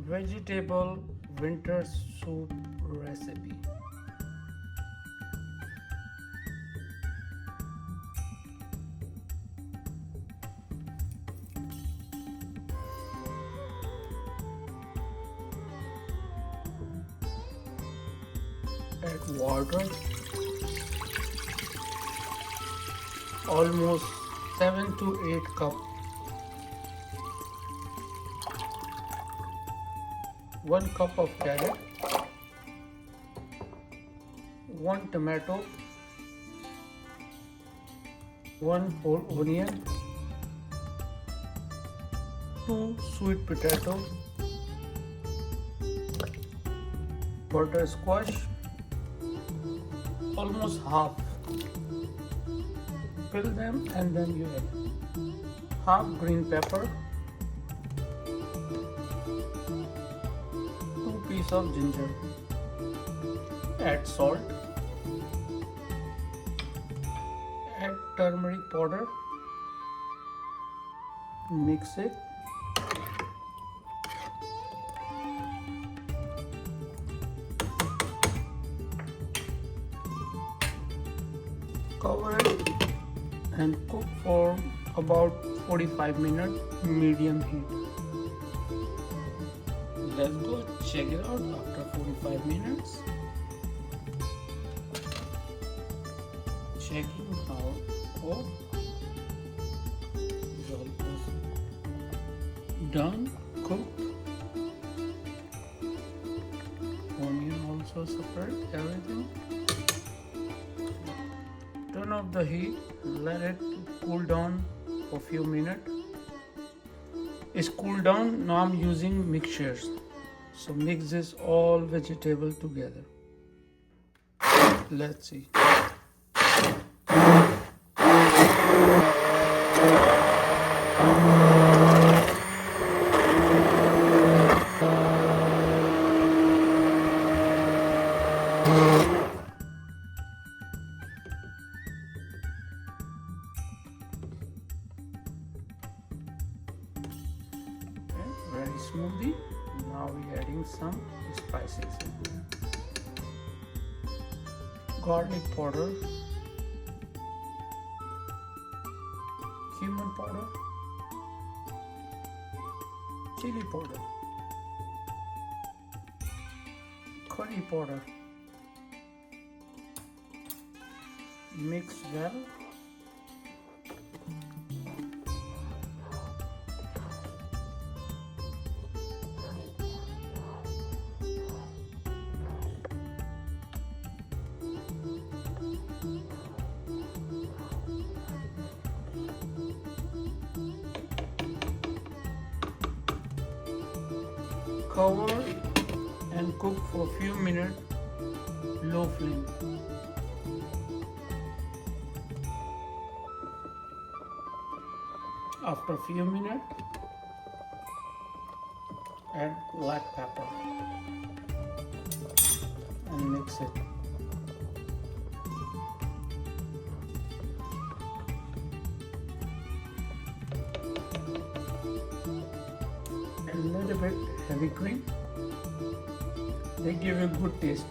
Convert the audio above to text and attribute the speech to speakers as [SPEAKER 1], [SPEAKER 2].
[SPEAKER 1] Vegetable winter soup recipe. Add water, almost 7 to 8 cup. 1 cup of carrot, 1 tomato, 1 whole onion, 2 sweet potato, butterscotch, almost half. Peel them and then you add half green pepper, 2 pieces of ginger. Add salt. Add turmeric powder. Mix it. Cover it and cook for about 45 minutes, medium heat. Let's go check it out after 45 minutes. Checking how it's almost done, cooked. Onion also separate, everything. Turn off the heat, let it cool down for a few minutes. It's cooled down, now I'm using mixtures. So mix this all vegetable together. Let's see. Ready smoothie. Now we're adding some spices. Garlic powder, cumin powder, chili powder, curry powder. Mix well. Cover and cook for a few minutes, low flame. After a few minutes, add black pepper and mix it. A little bit heavy cream. They give a good taste.